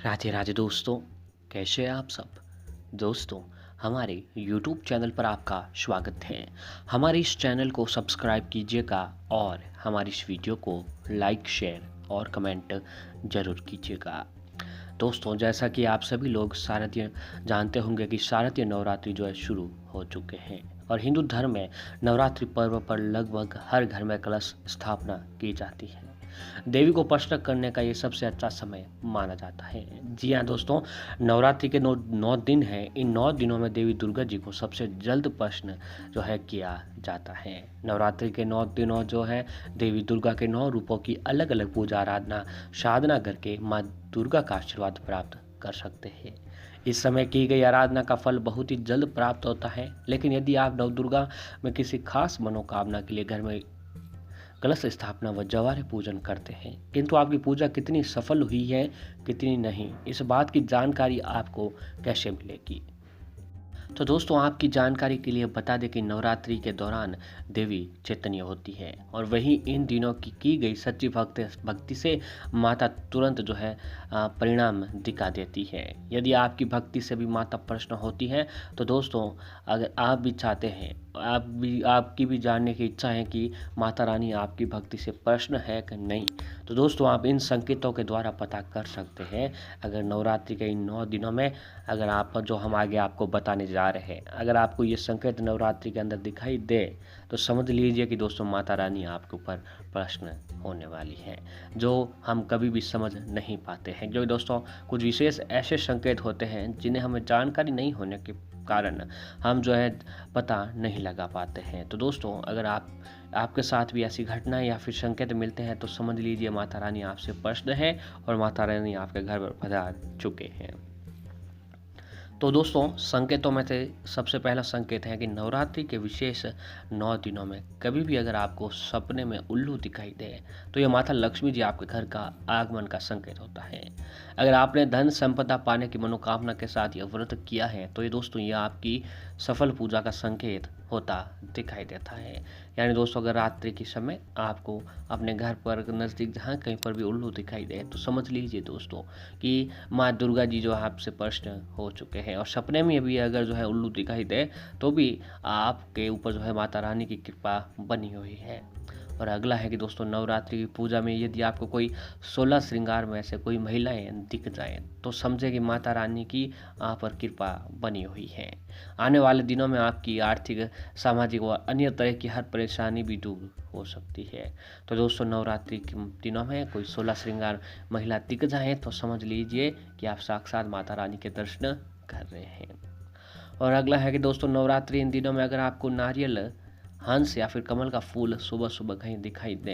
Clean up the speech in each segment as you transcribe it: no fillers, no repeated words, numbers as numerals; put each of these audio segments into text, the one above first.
राधे राधे दोस्तों, कैसे हैं आप सब। दोस्तों, हमारे YouTube चैनल पर आपका स्वागत है। हमारे इस चैनल को सब्सक्राइब कीजिएगा और हमारी इस वीडियो को लाइक शेयर और कमेंट ज़रूर कीजिएगा। दोस्तों, जैसा कि आप सभी लोग शारदीय जानते होंगे कि शारदीय नवरात्रि जो है शुरू हो चुके हैं और हिंदू धर्म में नवरात्रि पर्व पर लगभग हर घर में कलश स्थापना की जाती है। देवी को प्रसन्न करने का ये सबसे अच्छा समय माना जाता है। जी हाँ दोस्तों, नवरात्रि के 9 दिन हैं। इन 9 दिनों में देवी दुर्गा जी को सबसे जल्द प्रसन्न जो है किया जाता है। नवरात्रि के 9 दिनों जो है देवी दुर्गा के 9 रूपों की अलग अलग पूजा आराधना साधना करके माँ दुर्गा का आशीर्वाद प्राप्त कर सकते हैं। इस समय की गई आराधना का फल बहुत ही जल्द प्राप्त होता है। लेकिन यदि आप नव दुर्गा में किसी खास मनोकामना के लिए घर में कलश स्थापना व जवारे पूजन करते हैं, किंतु आपकी पूजा कितनी सफल हुई है कितनी नहीं, इस बात की जानकारी आपको कैसे मिलेगी। तो दोस्तों, आपकी जानकारी के लिए बता दें कि नवरात्रि के दौरान देवी चैतन्य होती है और वही इन दिनों की गई सच्ची भक्ति से माता तुरंत जो है परिणाम दिखा देती है। यदि आपकी भक्ति से भी माता प्रसन्न होती है तो दोस्तों, अगर आप भी चाहते हैं, आपकी भी जानने की इच्छा है कि माता रानी आपकी भक्ति से प्रसन्न है कि नहीं, तो दोस्तों आप इन संकेतों के द्वारा पता कर सकते हैं। अगर नवरात्रि के इन 9 दिनों में अगर आप जो हम आगे आपको बताने जा रहे हैं, अगर आपको ये संकेत नवरात्रि के अंदर दिखाई दे तो समझ लीजिए कि दोस्तों माता रानी आपके ऊपर प्रश्न होने वाली है, जो हम कभी भी समझ नहीं पाते हैं। क्योंकि दोस्तों कुछ विशेष ऐसे संकेत होते हैं जिन्हें हमें जानकारी नहीं होने के कारण हम जो है पता नहीं लगा पाते हैं। तो दोस्तों, अगर आपके साथ भी ऐसी घटना या फिर संकेत मिलते हैं तो समझ लीजिए माता रानी आपसे प्रसन्न है और माता रानी आपके घर पर पधार चुके हैं। तो दोस्तों, संकेतों में से सबसे पहला संकेत है कि नवरात्रि के विशेष 9 दिनों में कभी भी अगर आपको सपने में उल्लू दिखाई दे तो ये माता लक्ष्मी जी आपके घर का आगमन का संकेत होता है। अगर आपने धन संपदा पाने की मनोकामना के साथ यह व्रत किया है तो ये दोस्तों ये आपकी सफल पूजा का संकेत होता दिखाई देता है। यानी दोस्तों, अगर रात्रि के समय आपको अपने घर पर नज़दीक जहाँ कहीं पर भी उल्लू दिखाई दे तो समझ लीजिए दोस्तों कि माँ दुर्गा जी जो आपसे प्रसन्न हो चुके हैं। और सपने में भी अगर जो है उल्लू दिखाई दे तो भी आपके ऊपर जो है माता रानी की कृपा बनी हुई है। और अगला है कि दोस्तों, नवरात्रि की पूजा में यदि आपको कोई 16 श्रृंगार में से कोई महिलाएं दिख जाएं तो समझे कि माता रानी की आप पर कृपा बनी हुई है। आने वाले दिनों में आपकी आर्थिक, सामाजिक व अन्य तरह की हर परेशानी भी दूर हो सकती है। तो दोस्तों, नवरात्रि के दिनों में कोई 16 श्रृंगार महिला दिख जाए तो समझ लीजिए कि आप साक्षात माता रानी के दर्शन कर रहे हैं। और अगला है कि दोस्तों, नवरात्रि इन दिनों में अगर आपको नारियल, हंस या फिर कमल का फूल सुबह सुबह कहीं दिखाई दे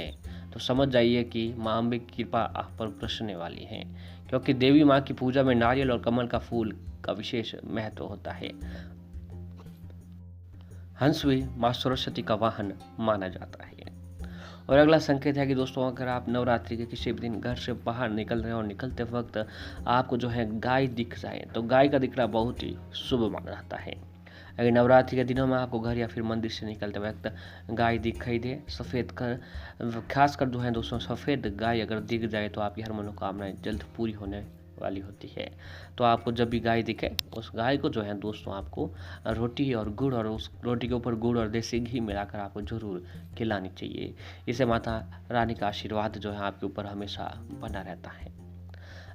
तो समझ जाइए कि माँ अम्बे की कृपा आप पर बरसने वाली है। क्योंकि देवी माँ की पूजा में नारियल और कमल का फूल का विशेष महत्व होता है। हंस भी माँ सरस्वती का वाहन माना जाता है। और अगला संकेत है कि दोस्तों, अगर आप नवरात्रि के किसी भी दिन घर से बाहर निकल रहे हैं और निकलते वक्त आपको जो है गाय दिख जाए तो गाय का दिखना बहुत ही शुभ माना जाता है। अगर नवरात्रि के दिनों में आपको घर या फिर मंदिर से निकलते वक्त गाय दिखाई दे, खासकर जो है दोस्तों सफ़ेद गाय अगर दिख जाए तो आपकी हर मनोकामनाएं जल्द पूरी होने वाली होती है। तो आपको जब भी गाय दिखे उस गाय को जो है दोस्तों आपको रोटी और गुड़, और उस रोटी के ऊपर गुड़ और देसी घी मिलाकर आपको ज़रूर खिलानी चाहिए। इससे माता रानी का आशीर्वाद जो है आपके ऊपर हमेशा बना रहता है।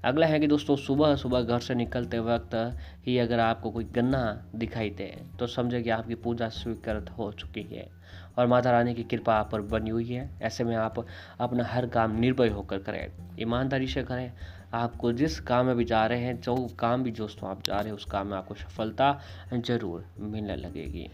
अगला है कि दोस्तों, सुबह सुबह घर से निकलते वक्त ही अगर आपको कोई गन्ना दिखाई दे तो समझे कि आपकी पूजा स्वीकृत हो चुकी है और माता रानी की कृपा आप पर बनी हुई है। ऐसे में आप अपना हर काम निर्भय होकर करें, ईमानदारी से करें। आपको जिस काम में भी जा रहे हैं, जो काम भी दोस्तों आप जा रहे हैं उस काम में आपको सफलता जरूर मिलने लगेगी।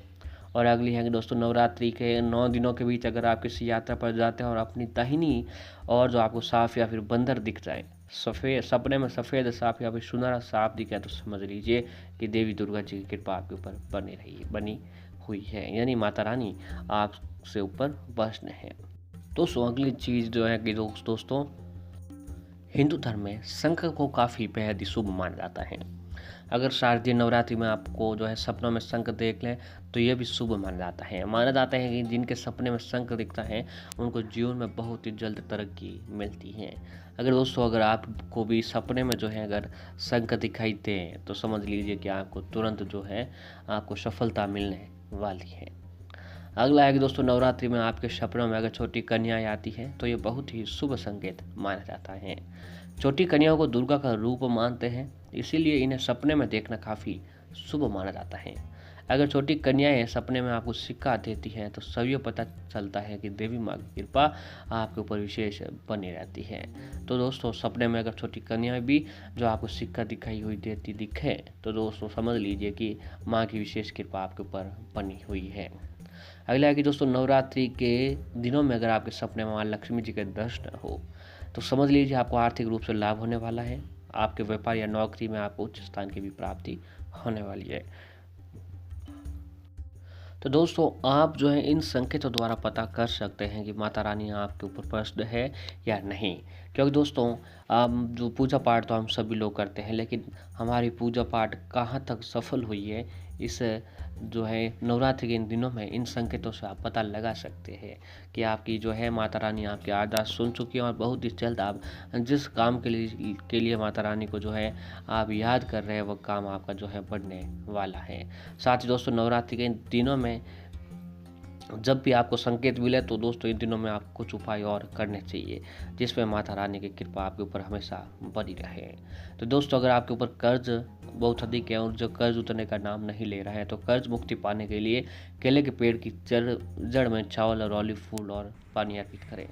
और अगली है कि दोस्तों, नवरात्रि के 9 दिनों के बीच अगर आप किसी यात्रा पर जाते हैं और अपनी दाहिनी और जो आपको सांप या फिर बंदर दिख जाए, सफ़ेद सपने में सफ़ेद सांप या फिर सुनहरा सांप दिखे तो समझ लीजिए कि देवी दुर्गा जी की कृपा आपके ऊपर बनी हुई है, यानी माता रानी आपसे ऊपर प्रसन्न है। दोस्तों, अगली चीज़ जो है कि दोस्तों, हिंदू धर्म में शंख को काफ़ी बेहद ही शुभ माना जाता है। अगर शारदीय नवरात्रि में आपको जो है सपनों में शंख देख लें तो ये भी शुभ माना जाता है। माना जाता है कि जिनके सपने में शंख दिखता है उनको जीवन में बहुत ही जल्द तरक्की मिलती है। अगर आपको भी सपने में जो है अगर शंख दिखाई दे तो समझ लीजिए कि आपको तुरंत जो है आपको सफलता मिलने वाली है। अगला है कि दोस्तों नवरात्रि में आपके सपनों में अगर छोटी कन्याएं आती हैं तो ये बहुत ही शुभ संकेत माना जाता है। छोटी कन्याओं को दुर्गा का रूप मानते हैं, इसीलिए इन्हें सपने में देखना काफ़ी शुभ माना जाता है। अगर छोटी कन्याएं सपने में आपको सिक्का देती हैं तो सभी पता चलता है कि देवी माँ की कृपा आपके ऊपर विशेष बनी रहती है। तो दोस्तों सपने में अगर छोटी कन्याएं भी जो आपको सिक्का दिखाई हुई दिखे तो दोस्तों समझ लीजिए कि माँ की विशेष कृपा आपके ऊपर बनी हुई है। अगला है कि दोस्तों नवरात्रि के दिनों में अगर आपके सपने में माँ लक्ष्मी जी के दर्शन हो तो समझ लीजिए आपको आर्थिक रूप से लाभ होने वाला है। आपके व्यापार या नौकरी में आपको उच्च स्थान की भी प्राप्ति होने वाली है। तो दोस्तों आप जो है इन संकेतों द्वारा पता कर सकते हैं कि माता रानी आपके ऊपर प्रसन्न है या नहीं। क्योंकि दोस्तों जो पूजा पाठ तो हम सभी लोग करते हैं, लेकिन हमारी पूजा पाठ कहाँ तक सफल हुई है इस जो है नवरात्रि के इन दिनों में इन संकेतों से आप पता लगा सकते हैं कि आपकी जो है माता रानी आपकी अरदास सुन चुकी है और बहुत ही जल्द आप जिस काम के लिए माता रानी को जो है आप याद कर रहे हैं वह काम आपका जो है बढ़ने वाला है। साथ ही दोस्तों नवरात्रि के इन दिनों में जब भी आपको संकेत मिले तो दोस्तों इन दिनों में आपको कुछ उपाय और करने चाहिए जिसमें माता रानी की कृपा आपके ऊपर हमेशा बनी रहे। तो दोस्तों अगर आपके ऊपर कर्ज बहुत अधिक है और जो कर्ज उतरने का नाम नहीं ले रहा है तो कर्ज मुक्ति पाने के लिए केले के पेड़ की जड़ में चावल और ऑलिव फूल और पानी अर्पित करें।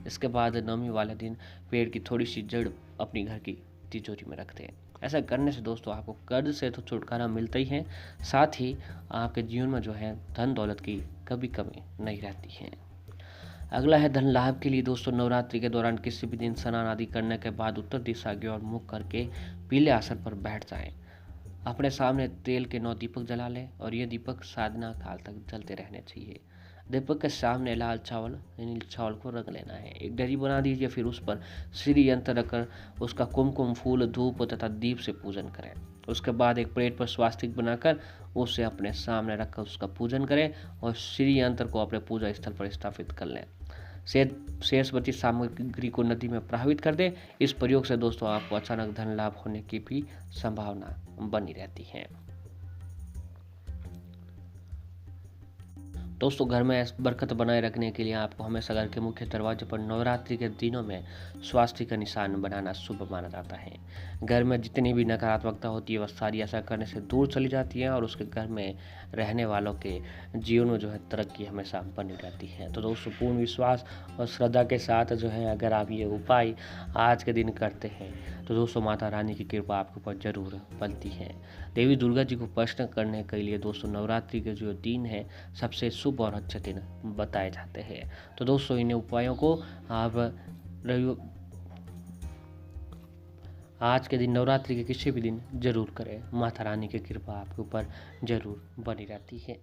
इसके बाद नवमी वाले दिन पेड़ की थोड़ी सी जड़ अपनी घर की तिजोरी में रख दें। ऐसा करने से दोस्तों आपको कर्ज से तो छुटकारा मिलता ही है, साथ ही आपके जीवन में जो है धन दौलत की कभी कमी नहीं रहती है। अगला है धन लाभ के लिए दोस्तों नवरात्रि के दौरान किसी भी दिन स्नान आदि करने के बाद उत्तर दिशा की ओर मुख करके पीले आसन पर बैठ जाएं। अपने सामने तेल के 9 दीपक जला लें और ये दीपक साधना काल तक जलते रहने चाहिए। दीपक के सामने लाल चावल यानी चावल को रख लेना है। एक डरी बना दीजिए, फिर उस पर श्री यंत्र रखकर उसका कुमकुम फूल धूप तथा दीप से पूजन करें। उसके बाद एक प्लेट पर स्वास्तिक बनाकर उसे अपने सामने रखकर उसका पूजन करें और श्री यंत्र को अपने पूजा स्थल पर स्थापित कर लें। शेष बची सामग्री को नदी में प्रवाहित कर दें। इस प्रयोग से दोस्तों आपको अचानक धन लाभ होने की भी संभावना बनी रहती है। दोस्तों घर में बरकत बनाए रखने के लिए आपको हमेशा घर के मुख्य दरवाजे पर नवरात्रि के दिनों में स्वास्तिक का निशान बनाना शुभ माना जाता है। घर में जितनी भी नकारात्मकता होती है वह सारी ऐसा करने से दूर चली जाती है और उसके घर में रहने वालों के जीवन में जो है तरक्की हमेशा बनी रहती है। तो दोस्तों पूर्ण विश्वास और श्रद्धा के साथ जो है अगर आप ये उपाय आज के दिन करते हैं तो दोस्तों माता रानी की कृपा आपके ऊपर जरूर बनती है। देवी दुर्गा जी को प्रसन्न करने के लिए दोस्तों नवरात्रि के जो दिन है सबसे शुभ और अच्छे दिन बताए जाते हैं। तो दोस्तों इन उपायों को आप आज के दिन नवरात्रि के किसी भी दिन जरूर करें। माता रानी की कृपा आपके ऊपर जरूर बनी रहती है।